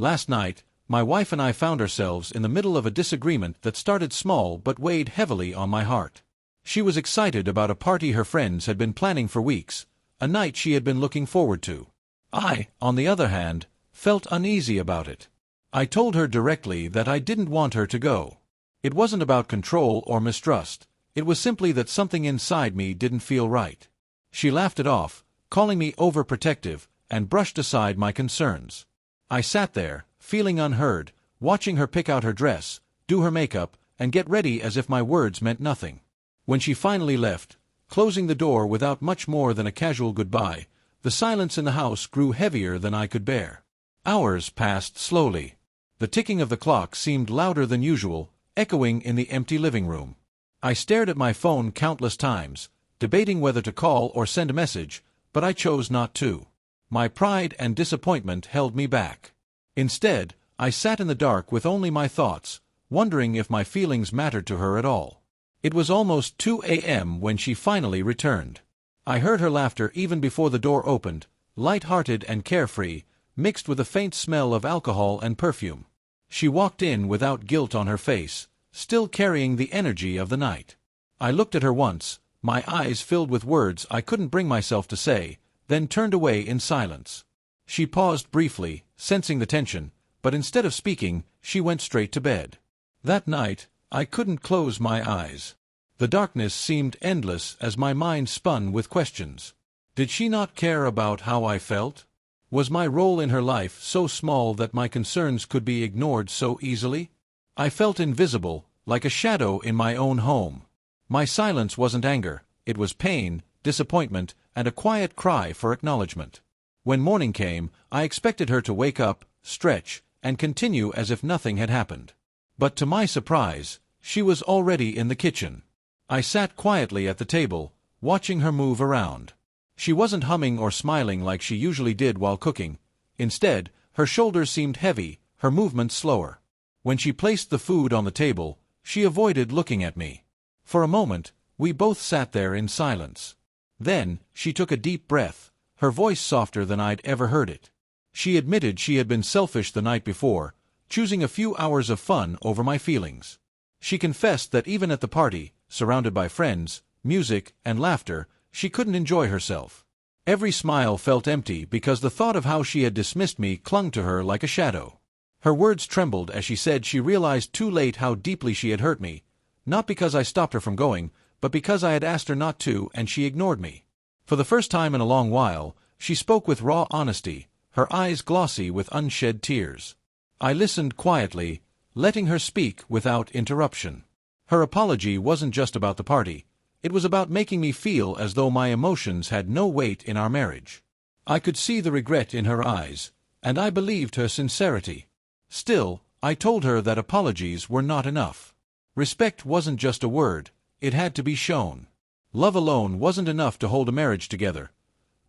Last night, my wife and I found ourselves in the middle of a disagreement that started small but weighed heavily on my heart. She was excited about a party her friends had been planning for weeks, a night she had been looking forward to. I, on the other hand, felt uneasy about it. I told her directly that I didn't want her to go. It wasn't about control or mistrust, it was simply that something inside me didn't feel right. She laughed it off, calling me overprotective, and brushed aside my concerns. I sat there, feeling unheard, watching her pick out her dress, do her makeup, and get ready as if my words meant nothing. When she finally left, closing the door without much more than a casual goodbye, the silence in the house grew heavier than I could bear. Hours passed slowly. The ticking of the clock seemed louder than usual, echoing in the empty living room. I stared at my phone countless times, debating whether to call or send a message, but I chose not to. My pride and disappointment held me back. Instead, I sat in the dark with only my thoughts, wondering if my feelings mattered to her at all. It was almost 2 a.m. when she finally returned. I heard her laughter even before the door opened, light-hearted and carefree, mixed with a faint smell of alcohol and perfume. She walked in without guilt on her face, still carrying the energy of the night. I looked at her once, my eyes filled with words I couldn't bring myself to say, then turned away in silence. She paused briefly, sensing the tension, but instead of speaking, she went straight to bed. That night, I couldn't close my eyes. The darkness seemed endless as my mind spun with questions. Did she not care about how I felt? Was my role in her life so small that my concerns could be ignored so easily? I felt invisible, like a shadow in my own home. My silence wasn't anger, it was pain, disappointment, and a quiet cry for acknowledgement. When morning came, I expected her to wake up, stretch, and continue as if nothing had happened. But to my surprise, she was already in the kitchen. I sat quietly at the table, watching her move around. She wasn't humming or smiling like she usually did while cooking. Instead, her shoulders seemed heavy, her movements slower. When she placed the food on the table, she avoided looking at me. For a moment, we both sat there in silence. Then, she took a deep breath, her voice softer than I'd ever heard it. She admitted she had been selfish the night before, choosing a few hours of fun over my feelings. She confessed that even at the party, surrounded by friends, music, and laughter, she couldn't enjoy herself. Every smile felt empty because the thought of how she had dismissed me clung to her like a shadow. Her words trembled as she said she realized too late how deeply she had hurt me, not because I stopped her from going, but because I had asked her not to and she ignored me. For the first time in a long while, she spoke with raw honesty, her eyes glossy with unshed tears. I listened quietly, letting her speak without interruption. Her apology wasn't just about the party. It was about making me feel as though my emotions had no weight in our marriage. I could see the regret in her eyes, and I believed her sincerity. Still, I told her that apologies were not enough. Respect wasn't just a word, it had to be shown. Love alone wasn't enough to hold a marriage together.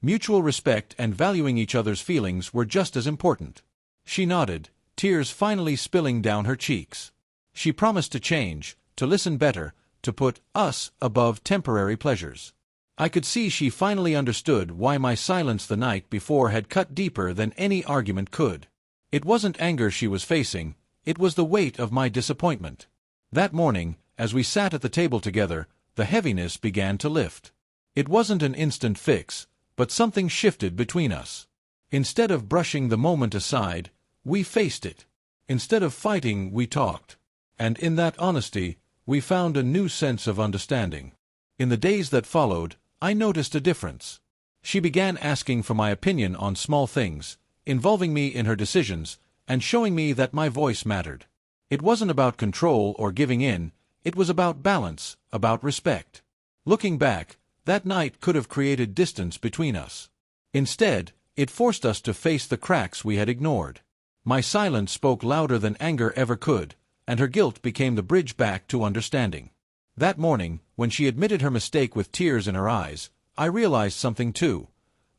Mutual respect and valuing each other's feelings were just as important. She nodded, tears finally spilling down her cheeks. She promised to change, to listen better, to put us above temporary pleasures. I could see she finally understood why my silence the night before had cut deeper than any argument could. It wasn't anger she was facing, it was the weight of my disappointment. That morning, as we sat at the table together, the heaviness began to lift. It wasn't an instant fix, but something shifted between us. Instead of brushing the moment aside, we faced it. Instead of fighting, we talked. And in that honesty, we found a new sense of understanding. In the days that followed, I noticed a difference. She began asking for my opinion on small things, involving me in her decisions, and showing me that my voice mattered. It wasn't about control or giving in, it was about balance, about respect. Looking back, that night could have created distance between us. Instead, it forced us to face the cracks we had ignored. My silence spoke louder than anger ever could, and her guilt became the bridge back to understanding. That morning, when she admitted her mistake with tears in her eyes, I realized something too.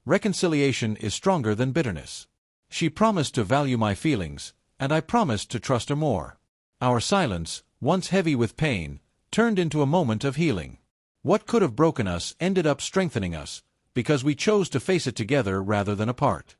Reconciliation is stronger than bitterness. She promised to value my feelings, and I promised to trust her more. Our silence, once heavy with pain, turned into a moment of healing. What could have broken us ended up strengthening us, because we chose to face it together rather than apart.